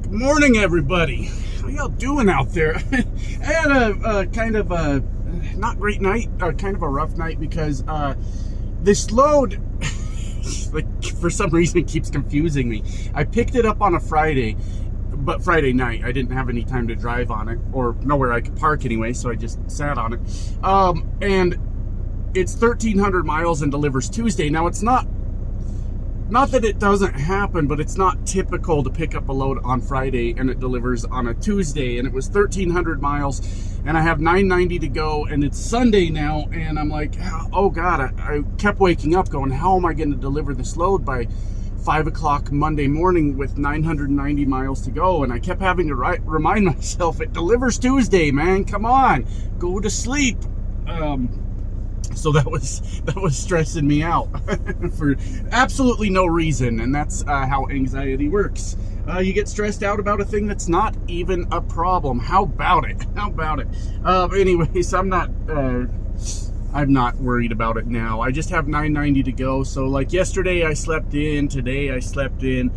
Good morning, everybody. How y'all doing out there? I had a kind of a not great night, or kind of a rough night, because this load, like, for some reason, keeps confusing me. I picked it up on a Friday, but Friday night. I didn't have any time to drive on it, or nowhere I could park anyway, so I just sat on it. And it's 1,300 miles and delivers Tuesday. Now, it's not that it doesn't happen, but it's not typical to pick up a load on Friday and it delivers on a Tuesday. And it was 1,300 miles and I have 990 to go, and it's Sunday now. And I'm like, oh God, I kept waking up going, how am I going to deliver this load by 5 o'clock Monday morning with 990 miles to go? And I kept having to remind myself, it delivers Tuesday, man. Come on, go to sleep. So that was stressing me out for absolutely no reason, and that's how anxiety works. You get stressed out about a thing that's not even a problem. How about it? How about it? Anyways, I'm not worried about it now. I just have 990 to go. So like yesterday I slept in, today I slept in,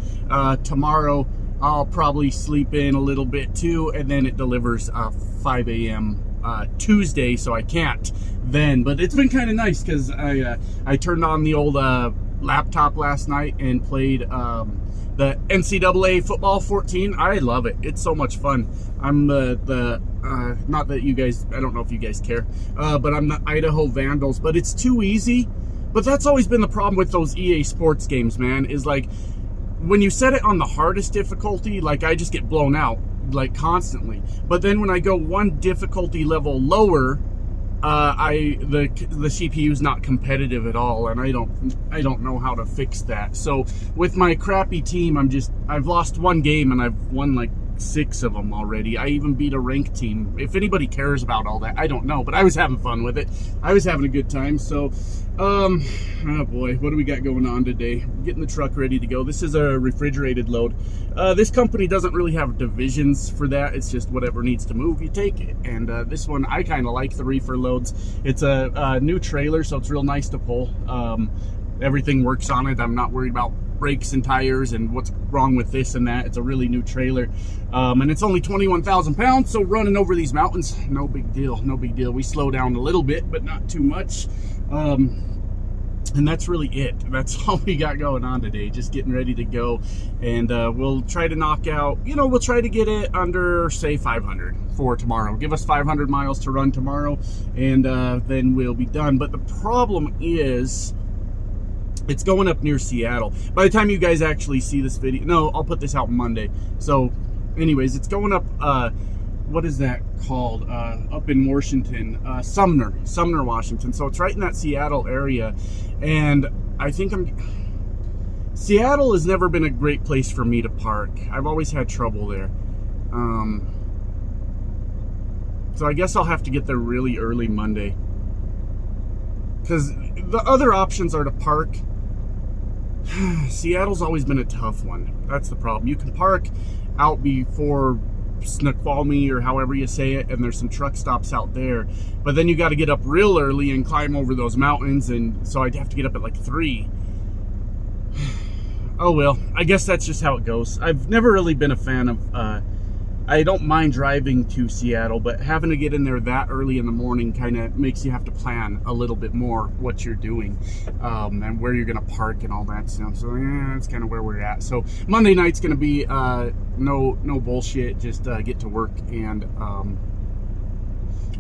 tomorrow I'll probably sleep in a little bit too, and then it delivers 5 a.m. Tuesday, so I can't then. But it's been kind of nice because I turned on the old laptop last night and played the NCAA football 14. I love it. It's so much fun. I'm not that you guys, I don't know if you guys care, but I'm the Idaho Vandals. But it's too easy. But that's always been the problem with those EA Sports games, man, is like when you set it on the hardest difficulty, like I just get blown out like constantly. But then when I go one difficulty level lower, the CPU is not competitive at all, and I don't know how to fix that. So with my crappy team, I've lost one game and I've won like 6 of them already. I even beat a ranked team. If anybody cares about all that, I don't know, but I was having fun with it. I was having a good time. So oh boy, what do we got going on today? Getting the truck ready to go. This is a refrigerated load. This company doesn't really have divisions for that. It's just whatever needs to move, you take it. And this one, I kind of like the reefer loads. It's a new trailer, so it's real nice to pull. Everything works on it. I'm not worried about brakes and tires and what's wrong with this and that. It's a really new trailer, and it's only 21,000 pounds, so running over these mountains, no big deal. No big deal. We slow down a little bit, but not too much. And that's really it. That's all we got going on today. Just getting ready to go, and we'll try to knock out, we'll try to get it under, say, 500 for tomorrow. Give us 500 miles to run tomorrow, and then we'll be done. But the problem is, it's going up near Seattle. By the time you guys actually see this video, no, I'll put this out Monday. So anyways, it's going up, what is that called? Up in Washington, Sumner, Washington. So it's right in that Seattle area. And I think Seattle has never been a great place for me to park. I've always had trouble there. So I guess I'll have to get there really early Monday, because the other options are to park. Seattle's always been a tough one. That's the problem. You can park out before Snoqualmie, or however you say it, and there's some truck stops out there. But then you got to get up real early and climb over those mountains, and so I'd have to get up at like 3. Oh well, I guess that's just how it goes. I've never really been a fan of, I don't mind driving to Seattle, but having to get in there that early in the morning kind of makes you have to plan a little bit more what you're doing, and where you're going to park and all that stuff. So yeah, that's kind of where we're at. So Monday night's going to be no bullshit, just get to work and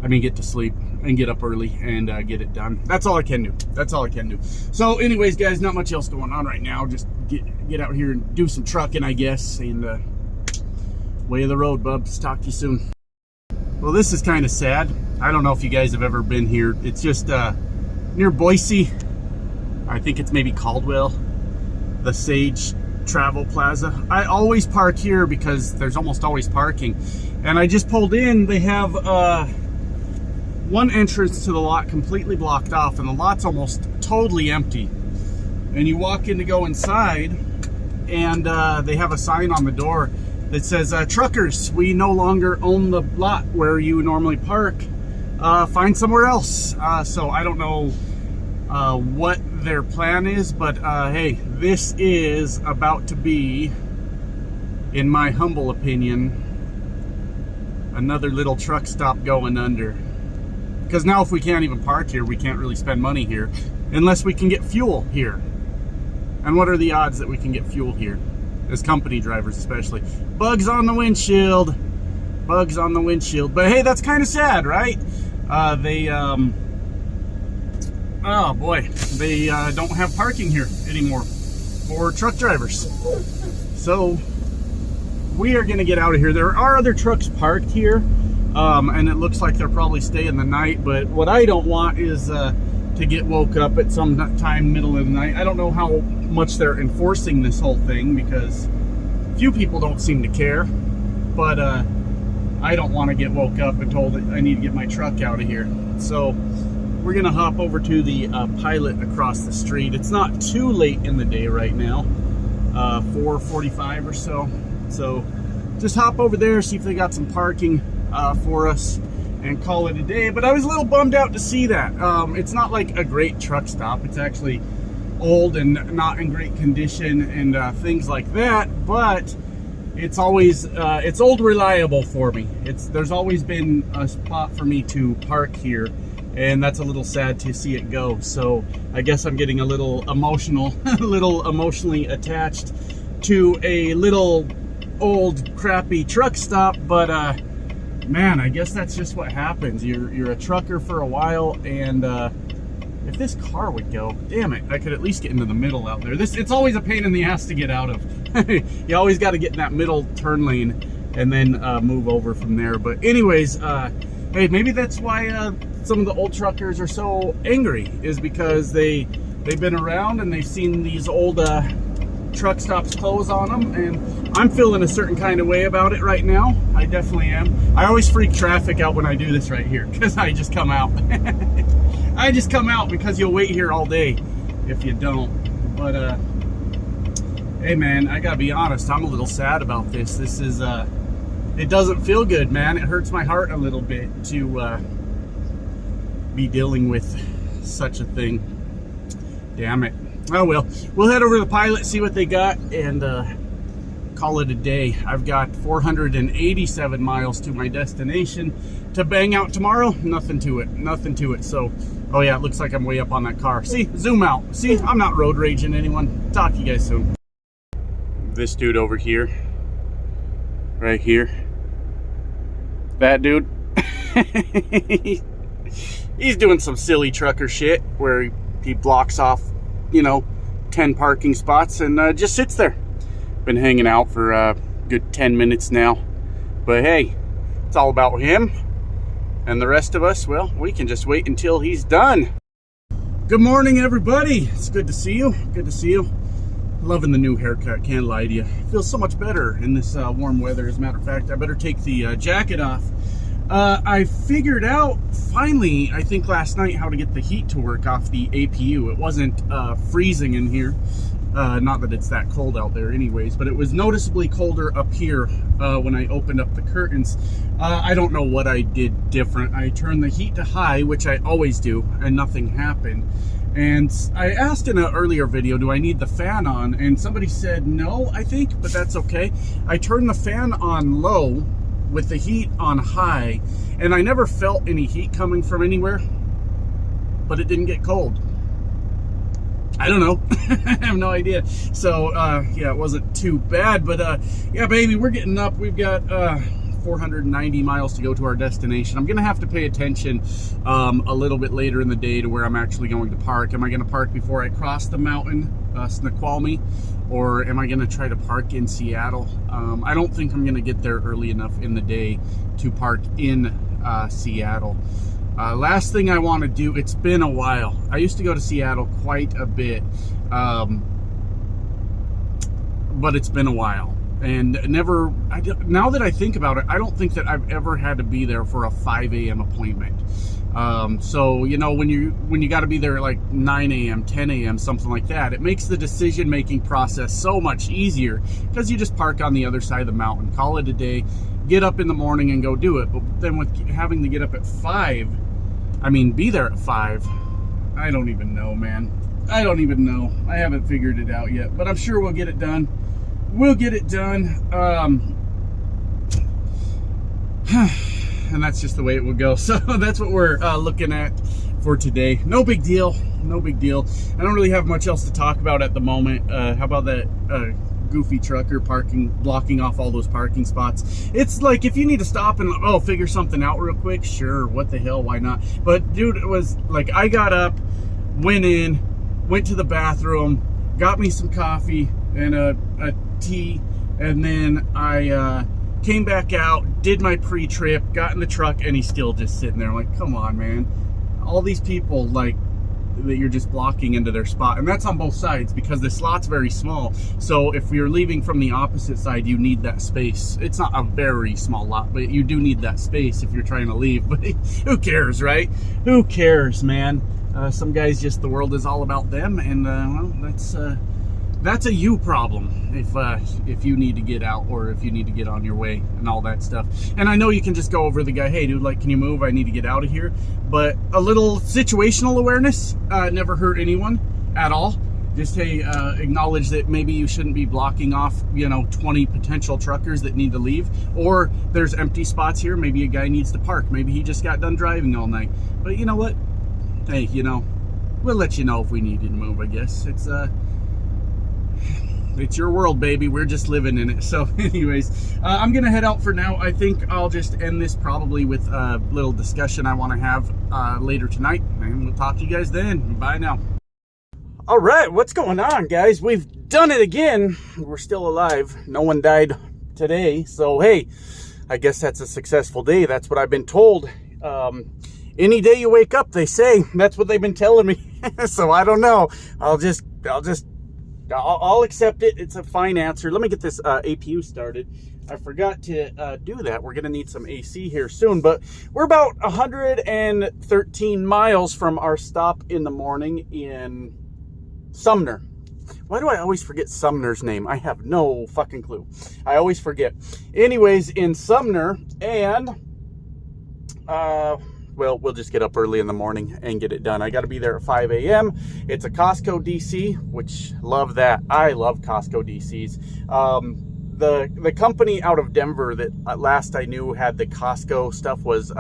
get to sleep and get up early and get it done. That's all I can do. That's all I can do. So anyways, guys, not much else going on right now. Just get out here and do some trucking, I guess, and way of the road, bubs. Talk to you soon. Well, this is kind of sad. I don't know if you guys have ever been here. It's just near Boise. I think it's maybe Caldwell, the Sage Travel Plaza. I always park here because there's almost always parking. And I just pulled in. They have one entrance to the lot completely blocked off, and the lot's almost totally empty. And you walk in to go inside, and they have a sign on the door that says, truckers, we no longer own the lot where you normally park. Find somewhere else. So I don't know what their plan is, but hey, this is about to be in my humble opinion, another little truck stop going under. Because now if we can't even park here, we can't really spend money here unless we can get fuel here. And what are the odds that we can get fuel here? As company drivers especially. Bugs on the windshield. Bugs on the windshield. But hey, that's kind of sad, right? Oh boy, they don't have parking here anymore for truck drivers. So we are gonna get out of here. There are other trucks parked here, and it looks like they're probably staying the night, but what I don't want is to get woke up at some time middle of the night. I don't know how much they're enforcing this whole thing because few people don't seem to care, but I don't want to get woke up and told that I need to get my truck out of here. So we're gonna hop over to the Pilot across the street. It's not too late in the day right now, 4:45 or so. So just hop over there, see if they got some parking for us, and call it a day. But I was a little bummed out to see that. It's not like a great truck stop. It's actually old and not in great condition and things like that. But it's always it's old reliable for me. There's always been a spot for me to park here, and that's a little sad to see it go. So I guess I'm getting a little emotional, a little emotionally attached to a little old crappy truck stop. But man, I guess that's just what happens. You're a trucker for a while, and if this car would go, damn it, I could at least get into the middle out there. It's always a pain in the ass to get out of. You always got to get in that middle turn lane and then move over from there. But anyways, hey, maybe that's why some of the old truckers are so angry, is because they've been around and they've seen these old truck stops close on them, and I'm feeling a certain kind of way about it right now. I definitely am. I always freak traffic out when I do this right here because I just come out. I just come out because you'll wait here all day if you don't. But hey man, I gotta be honest, I'm a little sad about this. This is it doesn't feel good, man. It hurts my heart a little bit to be dealing with such a thing. Damn it. Oh well, we'll head over to the Pilot, see what they got, and call it a day. I've got 487 miles to my destination to bang out tomorrow. Nothing to it, nothing to it. So, oh yeah, it looks like I'm way up on that car. See, zoom out. See, I'm not road raging anyone. Talk to you guys soon. This dude over here, right here, that dude, he's doing some silly trucker shit where he blocks off, you know, 10 parking spots and just sits there. Been hanging out for a good 10 minutes now. But hey, it's all about him. And the rest of us, well, we can just wait until he's done. Good morning, everybody. It's good to see you. Good to see you. Loving the new haircut, can't lie to you. Feels so much better in this warm weather. As a matter of fact, I better take the jacket off. I figured out, finally, I think last night, how to get the heat to work off the APU. It wasn't freezing in here. Not that it's that cold out there anyways, but it was noticeably colder up here when I opened up the curtains. I don't know what I did different. I turned the heat to high, which I always do, and nothing happened. And I asked in an earlier video, do I need the fan on? And somebody said no, I think, but that's okay. I turned the fan on low with the heat on high, and I never felt any heat coming from anywhere, but it didn't get cold. I don't know. I have no idea. So yeah, it wasn't too bad, but yeah, baby, we're getting up. We've got 490 miles to go to our destination. I'm gonna have to pay attention a little bit later in the day to where I'm actually going to park. Am I gonna park before I cross the mountain, Snoqualmie, or am I gonna try to park in Seattle? I don't think I'm gonna get there early enough in the day to park in Seattle. Last thing I want to do, it's been a while. I used to go to Seattle quite a bit, but it's been a while. And never, now that I think about it, I don't think that I've ever had to be there for a 5 a.m. appointment. So, you know, when you got to be there at like 9 a.m., 10 a.m., something like that, it makes the decision-making process so much easier because you just park on the other side of the mountain, call it a day, get up in the morning and go do it. But then with having to get up at 5, I mean, be there at 5, I don't even know, man. I don't even know. I haven't figured it out yet, but I'm sure we'll get it done. we'll get it done. And that's just the way it will go. So that's what we're looking at for today. No big deal. No big deal. I don't really have much else to talk about at the moment. How about that goofy trucker blocking off all those parking spots? It's like, if you need to stop and figure something out real quick, sure, what the hell, why not? But dude, it was like, I got up, went to the bathroom, got me some coffee and a tea, and then I came back out, did my pre-trip, got in the truck, and he's still just sitting there. I'm like, come on, man. All these people, like, that you're just blocking into their spot. And that's on both sides, because the slot's very small. So if you're leaving from the opposite side, you need that space. It's not a very small lot, but you do need that space if you're trying to leave. But who cares, right? Who cares, man? Some guys, just, the world is all about them, and well, that's a you problem if you need to get out, or if you need to get on your way and all that stuff. And I know you can just go over the guy, hey dude, like, can you move? I need to get out of here. But a little situational awareness never hurt anyone at all. Just, hey, acknowledge that maybe you shouldn't be blocking off, 20 potential truckers that need to leave, or there's empty spots here. Maybe a guy needs to park. Maybe he just got done driving all night. But you know what? Hey, we'll let you know if we need you to move, I guess. It's your world, baby. We're just living in it. So anyways, I'm gonna head out for now. I think I'll just end this probably with a little discussion I want to have later tonight, and we'll talk to you guys then. Bye now. All right, what's going on, guys? We've done it again. We're still alive. No one died today, so hey, I guess that's a successful day. That's what I've been told. Any day you wake up, they say. That's what they've been telling me. So I don't know. I'll accept it. It's a fine answer. Let me get this APU started. I forgot to do that. We're going to need some AC here soon, but we're about 113 miles from our stop in the morning in Sumner. Why do I always forget Sumner's name? I have no fucking clue. I always forget. Anyways, in Sumner, and well, we'll just get up early in the morning and get it done. I got to be there at 5 a.m. It's a Costco DC, which love that. I love Costco DCs. The company out of Denver that last I knew had the Costco stuff was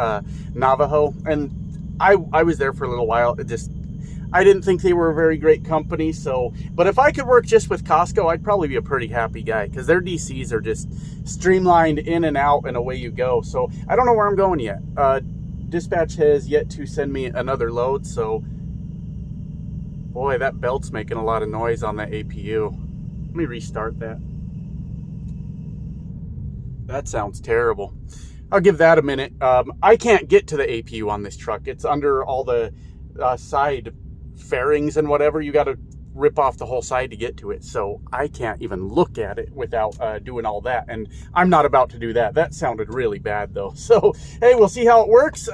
Navajo, and I was there for a little while. I didn't think they were a very great company. So, but if I could work just with Costco, I'd probably be a pretty happy guy, because their DCs are just streamlined in and out, and away you go. So I don't know where I'm going yet. Dispatch has yet to send me another load, so boy, that belt's making a lot of noise on that APU. Let me restart that. That sounds terrible. I'll give that a minute. I can't get to the APU on this truck. It's under all the side fairings and whatever. You got to rip off the whole side to get to it, so I can't even look at it without doing all that, and I'm not about to do that. That sounded really bad though. So hey, we'll see how it works.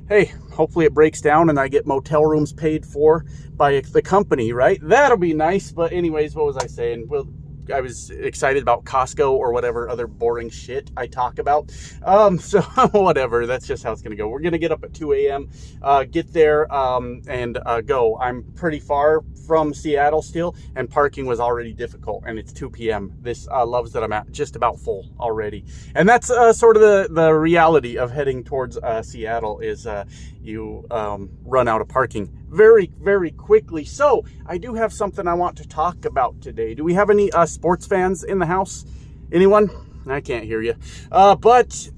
Hey, hopefully it breaks down and I get motel rooms paid for by the company, right? That'll be nice. But anyways, what was I saying? Well, I was excited about Costco or whatever other boring shit I talk about. So whatever, that's just how it's gonna go. We're gonna get up at 2 a.m., get there, and go. I'm pretty far from Seattle still, and parking was already difficult, and it's 2 p.m. This loves that I'm at just about full already. And that's sort of the reality of heading towards Seattle is you run out of parking very, very quickly. So I do have something I want to talk about today. Do we have any sports fans in the house? Anyone? I can't hear you. But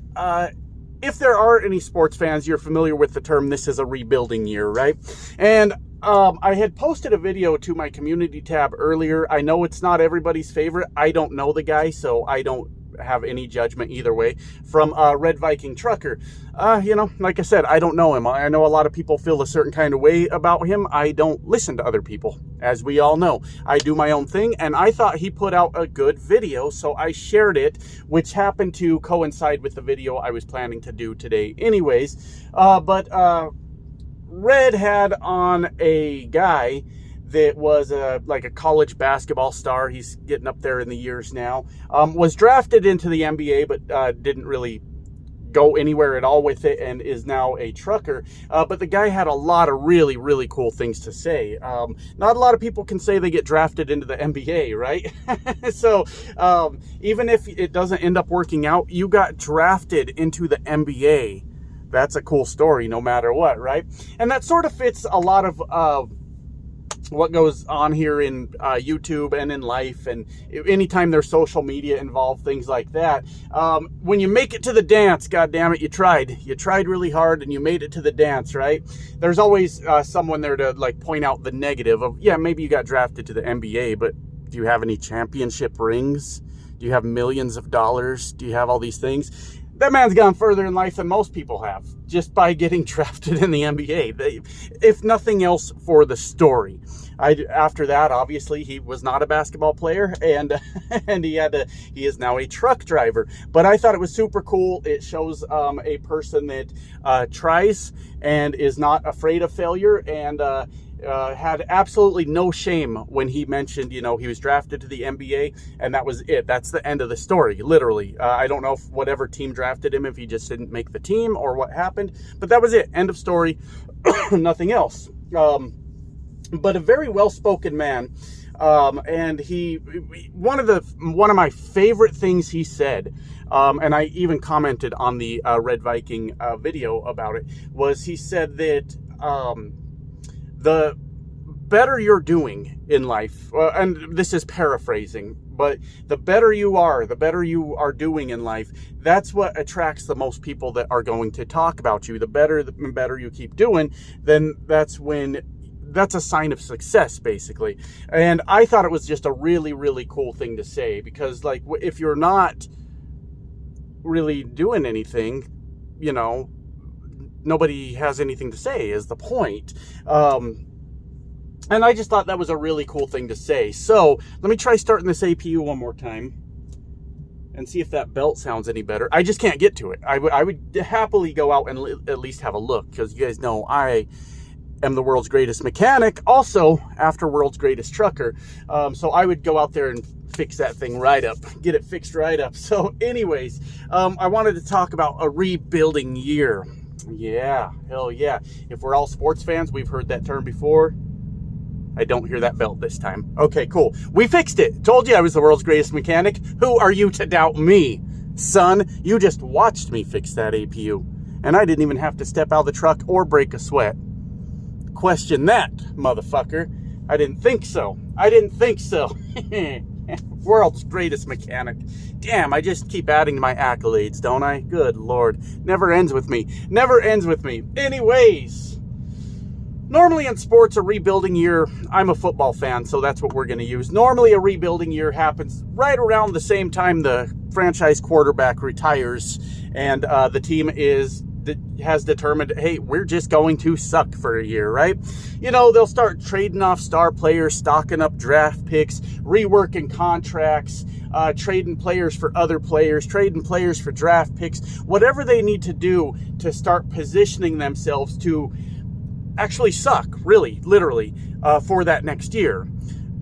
if there are any sports fans, you're familiar with the term, this is a rebuilding year, right? And I had posted a video to my community tab earlier. I know it's not everybody's favorite. I don't know the guy, so I don't have any judgment either way, from Red Viking Trucker. Like I said, I don't know him. I know a lot of people feel a certain kind of way about him. I don't listen to other people, as we all know. I do my own thing, and I thought he put out a good video, so I shared it, which happened to coincide with the video I was planning to do today anyways. But Red had on a guy that was like a college basketball star. He's getting up there in the years now. Was drafted into the NBA, but didn't really go anywhere at all with it and is now a trucker. But the guy had a lot of really, really cool things to say. Not a lot of people can say they get drafted into the NBA, right? So even if it doesn't end up working out, you got drafted into the NBA. That's a cool story no matter what, right? And that sort of fits a lot of what goes on here in YouTube and in life, and anytime there's social media involved, things like that. When you make it to the dance, God damn it, you tried really hard and you made it to the dance, right? There's always someone there to like point out the negative of, yeah, maybe you got drafted to the NBA, but do you have any championship rings? Do you have millions of dollars? Do you have all these things? That man's gone further in life than most people have, just by getting drafted in the NBA. If nothing else, for the story. After that, obviously, he was not a basketball player, and he is now a truck driver. But I thought it was super cool. It shows a person that tries and is not afraid of failure, and had absolutely no shame when he mentioned, he was drafted to the NBA, and that was it. That's the end of the story, literally. I don't know if whatever team drafted him, if he just didn't make the team or what happened, but that was it. End of story. Nothing else. But a very well-spoken man. And one of my favorite things he said, and I even commented on the Red Viking video about it, was he said that the better you're doing in life, and this is paraphrasing, but the better you are doing in life, that's what attracts the most people that are going to talk about you. The better you keep doing, then that's a sign of success, basically. And I thought it was just a really, really cool thing to say, because like, if you're not really doing anything, nobody has anything to say, is the point. And I just thought that was a really cool thing to say. So let me try starting this APU one more time and see if that belt sounds any better. I just can't get to it. I would happily go out and at least have a look, because you guys know I am the world's greatest mechanic, also after world's greatest trucker. So I would go out there and fix that thing right up, get it fixed right up. So anyways, I wanted to talk about a rebuilding year. Yeah, hell yeah. If we're all sports fans, we've heard that term before. I don't hear that belt this time. Okay, cool. We fixed it. Told you I was the world's greatest mechanic. Who are you to doubt me? Son, you just watched me fix that APU. And I didn't even have to step out of the truck or break a sweat. Question that, motherfucker. I didn't think so. World's greatest mechanic. Damn, I just keep adding to my accolades, don't I? Good Lord. Never ends with me. Anyways, normally in sports, a rebuilding year, I'm a football fan, so that's what we're going to use. Normally a rebuilding year happens right around the same time the franchise quarterback retires, and the team has determined, hey, we're just going to suck for a year, right? They'll start trading off star players, stocking up draft picks, reworking contracts, trading players for other players, trading players for draft picks, whatever they need to do to start positioning themselves to actually suck, really, literally, for that next year.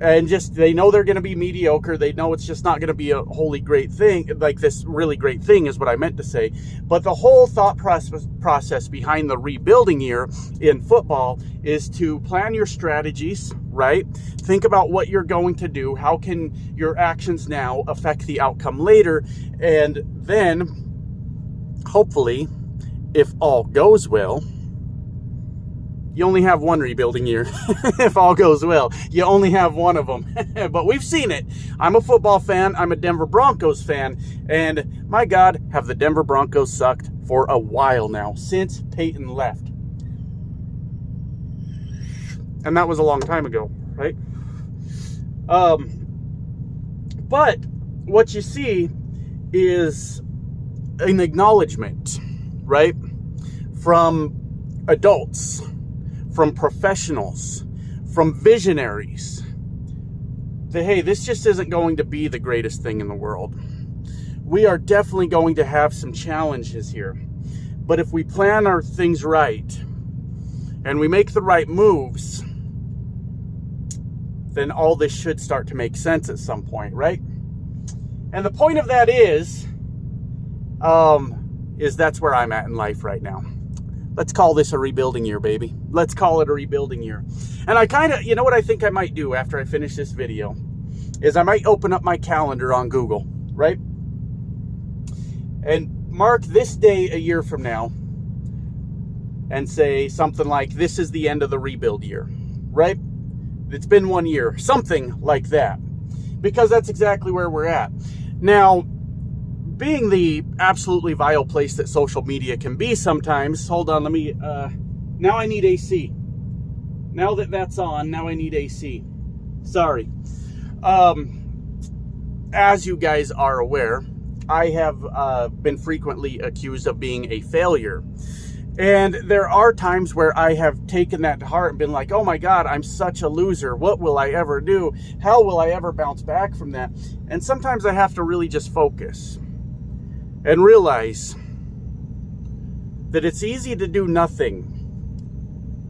And just, they know they're going to be mediocre. They know it's just not going to be a wholly great thing. Like, this really great thing is what I meant to say. But the whole thought process behind the rebuilding year in football is to plan your strategies, right? Think about what you're going to do. How can your actions now affect the outcome later? And then, hopefully, if all goes well, you only have one rebuilding year. If all goes well, you only have one of them. But we've seen it. I'm a football fan. I'm a Denver Broncos fan. And my God, have the Denver Broncos sucked for a while now, since Peyton left. And that was a long time ago, right? But what you see is an acknowledgement, right? From adults, from professionals, from visionaries, that, hey, this just isn't going to be the greatest thing in the world. We are definitely going to have some challenges here. But if we plan our things right, and we make the right moves, then all this should start to make sense at some point, right? And the point of that is, is that's where I'm at in life right now. Let's call this a rebuilding year, baby. Let's call it a rebuilding year. And I kind of, you know what I think I might do after I finish this video is I might open up my calendar on Google, right? And mark this day a year from now and say something like, this is the end of the rebuild year, right? It's been 1 year, something like that, because that's exactly where we're at. Now, being the absolutely vile place that social media can be sometimes, hold on, let me, now I need AC. Now that that's on, now I need AC. Sorry. As you guys are aware, I have been frequently accused of being a failure. And there are times where I have taken that to heart and been like, oh my God, I'm such a loser. What will I ever do? How will I ever bounce back from that? And sometimes I have to really just focus and realize that it's easy to do nothing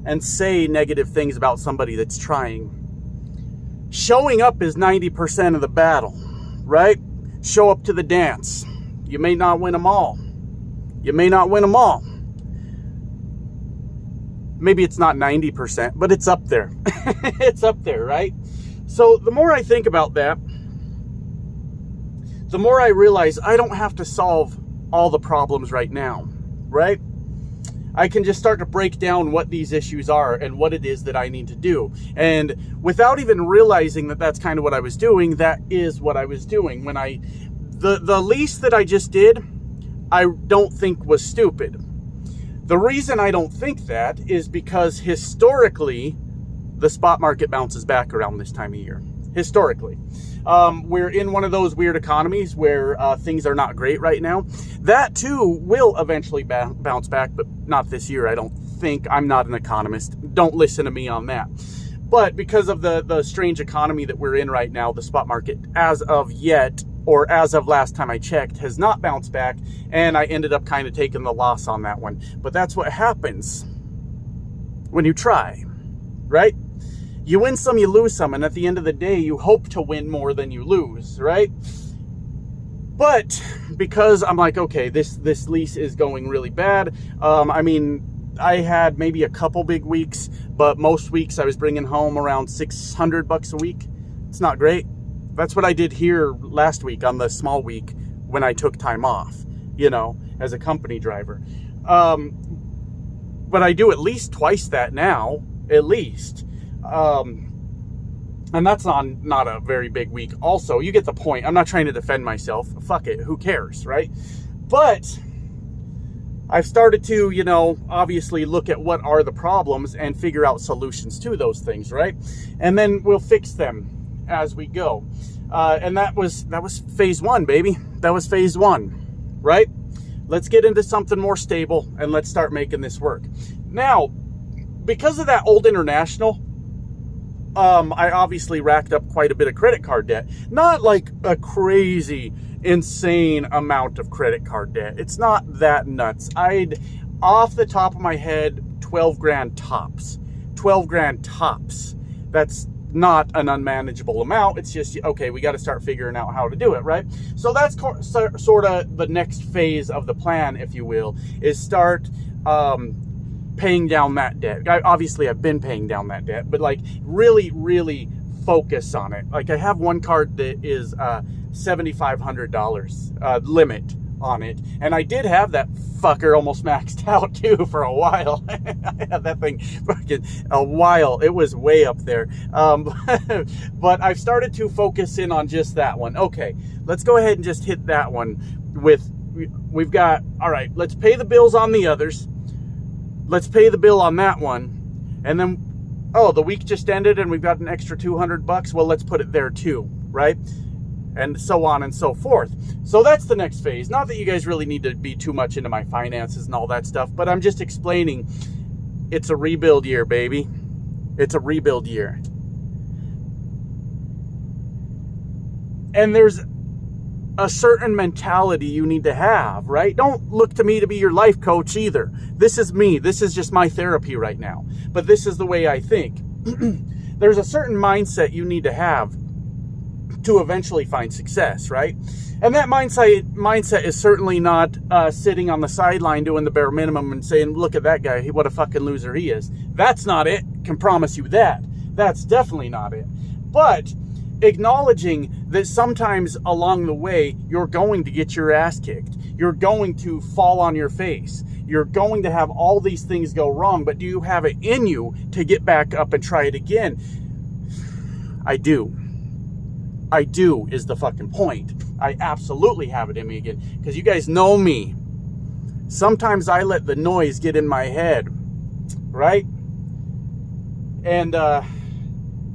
and say negative things about somebody that's trying. Showing up is 90% of the battle, right? Show up to the dance. You may not win them all. You may not win them all. Maybe it's not 90%, but it's up there. It's up there, right? So the more I think about that, the more I realize I don't have to solve all the problems right now, right? I can just start to break down what these issues are and what it is that I need to do. And without even realizing that that's kind of what I was doing, that is what I was doing. When the lease that I just did, I don't think was stupid. The reason I don't think that is because historically, the spot market bounces back around this time of year. Historically. We're in one of those weird economies where things are not great right now. That too will eventually bounce back, but not this year, I don't think. I'm not an economist. Don't listen to me on that. But because of the strange economy that we're in right now, the spot market as of yet, or as of last time I checked, has not bounced back, and I ended up kind of taking the loss on that one. But that's what happens when you try, right? You win some, you lose some, and at the end of the day, you hope to win more than you lose, right? But because I'm like, okay, this lease is going really bad. I mean, I had maybe a couple big weeks, but most weeks I was bringing home around $600 a week. It's not great. That's what I did here last week on the small week when I took time off, you know, as a company driver. But I do at least twice that now, at least. And that's not a very big week. Also, you get the point. I'm not trying to defend myself. Fuck it. Who cares, right? But I've started to, you know, obviously look at what are the problems and figure out solutions to those things, right? And then we'll fix them as we go. And that was phase one, baby. That was phase one, right? Let's get into something more stable and let's start making this work. Now, because of that old International, I obviously racked up quite a bit of credit card debt. Not like a crazy, insane amount of credit card debt. It's not that nuts. I'd, off the top of my head, 12 grand tops. 12 grand tops. That's not an unmanageable amount. It's just, okay, we got to start figuring out how to do it, right? So that's sort of the next phase of the plan, if you will, is start paying down that debt. Obviously, I've been paying down that debt, but like really, really focus on it. Like I have one card that is $7,500 limit on it, and I did have that fucker almost maxed out too for a while. I had that thing fucking a while. It was way up there. But I've started to focus in on just that one. Okay, let's go ahead and just hit that one with, we've got, all right, let's pay the bills on the others. Let's pay the bill on that one. And then, oh, the week just ended and we've got an extra $200. Well, let's put it there too, right? And so on and so forth. So that's the next phase. Not that you guys really need to be too much into my finances and all that stuff, but I'm just explaining it's a rebuild year, baby. It's a rebuild year. And there's a certain mentality you need to have, right? Don't look to me to be your life coach either. This is me. This is just my therapy right now. But this is the way I think. There's a certain mindset you need to have to eventually find success, right? And that mindset is certainly not sitting on the sideline doing the bare minimum and saying, look at that guy, what a fucking loser he is. That's not it. Can promise you that. That's definitely not it. But acknowledging that sometimes along the way, you're going to get your ass kicked. You're going to fall on your face. You're going to have all these things go wrong, but do you have it in you to get back up and try it again? I do. I do is the fucking point. I absolutely have it in me again. Because you guys know me. Sometimes I let the noise get in my head, right? And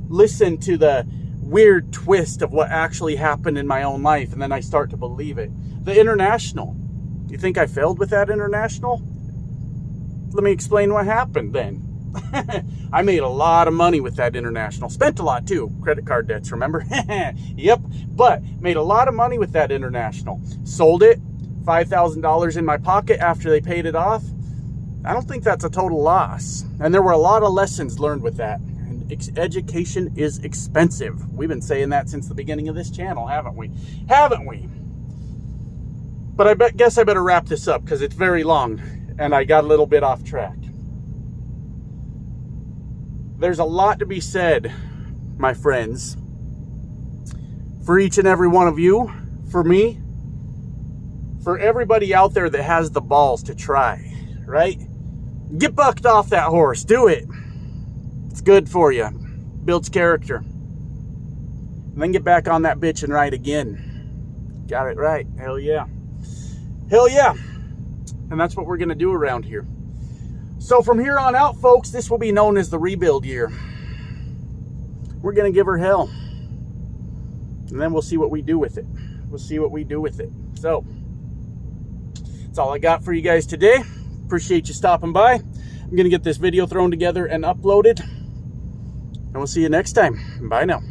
listen to the weird twist of what actually happened in my own life, and then I start to believe it. The international. You think I failed with that international? Let me explain what happened then. I made a lot of money with that international. Spent a lot too. Credit card debts, remember? Yep. But made a lot of money with that international. Sold it. $5,000 in my pocket after they paid it off. I don't think that's a total loss. And there were a lot of lessons learned with that. And education is expensive. We've been saying that since the beginning of this channel, haven't we? Haven't we? But I guess I better wrap this up because it's very long and I got a little bit off track. There's a lot to be said, my friends, for each and every one of you, for me, for everybody out there that has the balls to try, right? Get bucked off that horse. Do it. It's good for you. Builds character. And then get back on that bitch and ride again. Got it right. Hell yeah. Hell yeah. And that's what we're going to do around here. So from here on out, folks, this will be known as the rebuild year. We're going to give her hell. And then we'll see what we do with it. We'll see what we do with it. So, that's all I got for you guys today. Appreciate you stopping by. I'm going to get this video thrown together and uploaded. And we'll see you next time. Bye now.